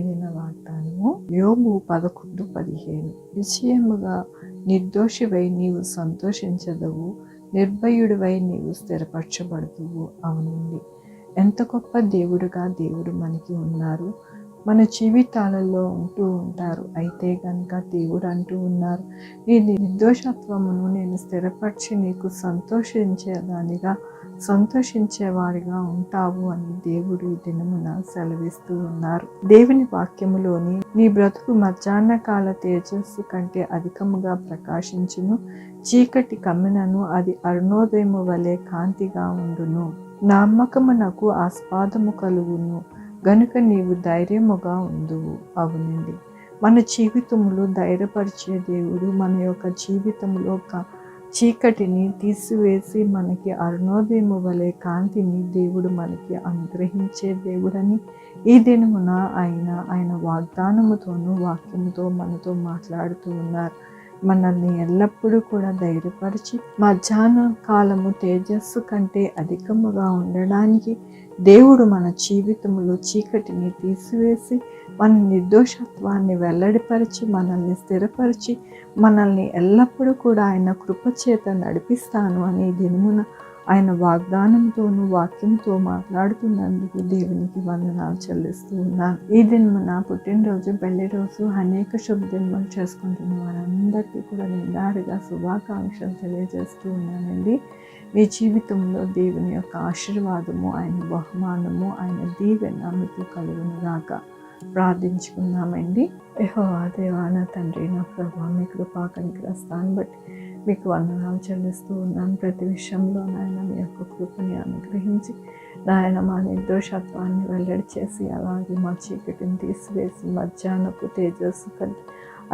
ఇది నా వాగ్దానము. యోబు 11:15. నిశ్చయముగా నిర్దోషివై నీవు సంతోషించదవు, నిర్భయుడివై నీవు స్థిరపరచబడుదువు. అవునండి, ఎంత గొప్ప దేవుడుగా దేవుడు మనకి ఉన్నారు. మన జీవితాలలో ఉంటూ ఉంటారు. అయితే కనుక దేవుడు అంటూ ఉన్నారు, నీ నిర్దోషత్వమును నేను స్థిరపరిచి నీకు సంతోషించేవాడిగా ఉంటావు అని దేవుడు ఈ దినమున సెలవిస్తూ ఉన్నారు. దేవుని వాక్యములోని నీ బ్రతుకు మధ్యాహ్న కాల తేజస్సు కంటే అధికముగా ప్రకాశించును, చీకటి కమ్మినను అది అరుణోదయము వలె కాంతిగా ఉండును. నమ్మకమునకు ఆస్పాదము కలుగును గనుక నీవు ధైర్యముగా ఉందువు. అవునండి, మన జీవితములో ధైర్యపరిచే దేవుడు మన యొక్క జీవితంలో చీకటిని తీసివేసి మనకి అరుణోదయము వలె కాంతిని దేవుడు మనకి అనుగ్రహించే దేవుడని ఈ దినమున ఆయన వాగ్దానముతోనూ వాక్యముతో మనతో మాట్లాడుతూ ఉన్నారు. మనల్ని ఎల్లప్పుడూ కూడా ధైర్యపరిచి మధ్యాహ్న కాలము తేజస్సు కంటే అధికముగా ఉండడానికి దేవుడు మన జీవితంలో చీకటిని తీసివేసి మన నిర్దోషత్వాన్ని వెల్లడిపరిచి మనల్ని స్థిరపరిచి మనల్ని ఎల్లప్పుడూ కూడా ఆయన కృపచేత నడిపిస్తాను అని దినమున ఆయన వాగ్దానంతోనూ వాక్యంతో మాట్లాడుతున్నందుకు దేవునికి వందనాలు చెల్లిస్తూ ఉన్నాను. ఈ దినమున పుట్టినరోజు, పెళ్లి రోజు, అనేక శుభదినములు చేసుకుంటున్న వారందరికీ కూడా నిండారుగా శుభాకాంక్షలు తెలియజేస్తూ ఉన్నానండి. మీ జీవితంలో దేవుని యొక్క ఆశీర్వాదము, ఆయన బహుమానము, ఆయన దీవెన మీకు కలుగునుగాక. ప్రార్థించుకుందామండి. యెహోవా దేవా, నా తండ్రి, నా ప్రభువా, మీ కృపా కనికరాన్ని బట్టి మీకు వందనాలు చెల్లిస్తూ ఉన్నాను. ప్రతి విషయంలో నాయన మీ యొక్క కృపని అనుగ్రహించి నాయన మా నిర్దోషత్వాన్ని వెల్లడి చేసి అలాగే మా చీకటిని తీసివేసి మధ్యాహ్నపు తేజస్సు కంటే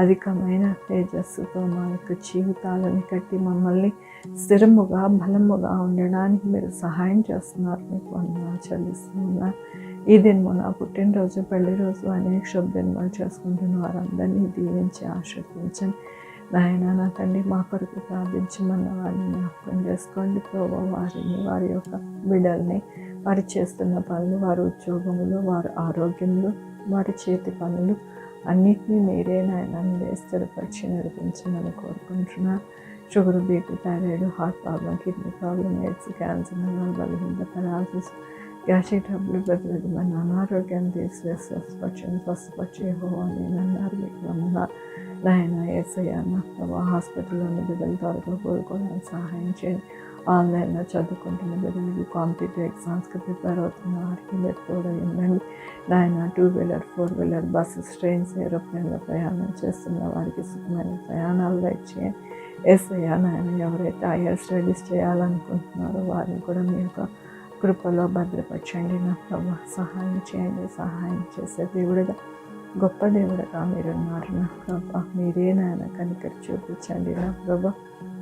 అధికమైన తేజస్సుతో మా యొక్క జీవితాలను కట్టి మమ్మల్ని స్థిరముగా బలముగా ఉండడానికి మీరు సహాయం చేస్తున్నారు. మీకు వందనాలు చెల్లిస్తూ ఉన్నారు. ఈ దినమున పుట్టినరోజు, పెళ్లి రోజు, అనేక శుభదినాలు చేసుకుంటున్న వారందరినీ దీవించి ఆశీర్వదించండి. నాయన నా తండ్రి, మా కొరకు ప్రార్థించమన్న వారిని జ్ఞాపకం చేసుకోండి. ప్రభు వారిని, వారి యొక్క బిడ్డల్ని, వారు చేస్తున్న పనులు, వారి ఉద్యోగములు, వారి ఆరోగ్యంలో, వారి చేతి పనులు అన్నిటినీ మీరే నాయన మీరే స్థిరపరిచి నడిపించమని కోరుకుంటున్నాను. Sugar, BP, thyroid, heart problem, kidney problem, AIDS, cancer, బలహీనత, పెరాలసిస్, గ్యాస్ట్రిక్ ట్రబుల్, ప్రతివిధమైన అనారోగ్యాన్ని తీసివేసి స్వస్థపరిచే యెహోవా నేను అన్నారు. మీకు వందనాలు నాయన. యేసయ్య, నా ప్రభా, హాస్పిటల్లోని బిడ్డలు త్వరగా కోలుకోవడానికి సహాయం చేయండి. ఆన్లైన్లో చదువుకుంటున్న బిడ్డలకి, కాంపిటేటివ్ ఎగ్జామ్స్కి ప్రిపేర్ అవుతున్న వారికి మీరు తోడై ఉండండి నాయన. 2-వీలర్, 4-వీలర్, బస్సెస్, ట్రైన్స్, ఏరోప్లేన్లో ప్రయాణం చేస్తున్న వారికి సుఖమైన ప్రయాణాలు దయచేయండి. యేసయ్య నాయన, ఎవరైతే హైయర్ స్టడీస్ చేయాలనుకుంటున్నారో వారిని కూడా మీ యొక్క కృపలో భద్రపరచండి. నా ప్రభా, సహాయం చేయండి. సహాయం చేసే దేవుడుగా, గొప్ప దేవుడుగా మీరున్నారు. నా ప్రభా, మీరే నాయన కనికరి చూపించండి. నా ప్రభా,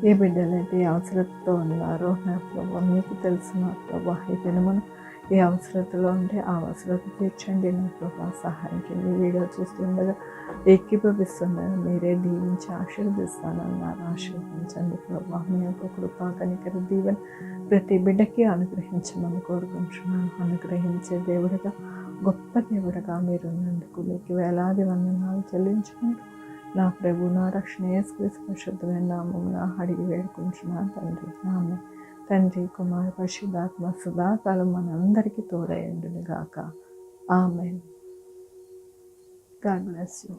ఏ బిడ్డలైతే ఏ అవసరతతో ఉన్నారో నా ప్రభా మీకు తెలుసు. నా ప్రభా, ఈ దినమున ఏ అవసరతలో ఉంటే ఆ అవసరత తీర్చండి. నా ప్రభా, సహాయం చేయండి. వీడియో చూస్తుండగా ఏకీభవిస్తుండగా మీరే దీవించి ఆశీర్వదిస్తానన్నారు. ఆశీర్వదించండి ప్రభా. మీ యొక్క కృపా కనికర దీవెన ప్రతి బిడ్డకి అనుగ్రహించమని కోరుకుంటున్నాను. అనుగ్రహించే దేవుడిగా, గొప్ప దేవుడిగా మీరున్నందుకు మీకు వేలాది వందనాలు చెల్లించుకుంటూ నా ప్రభు, నా రక్షణ యేసుక్రీస్తు పరిశుద్ధమైన నామమున అడిగి వేడుకుంటున్నాను తండ్రి. ఆమేన్. తండ్రి, కుమార, పరిశుద్ధాత్మ సదాకాలం మనందరికీ తోడైండును గాక. ఆమేన్. God bless you.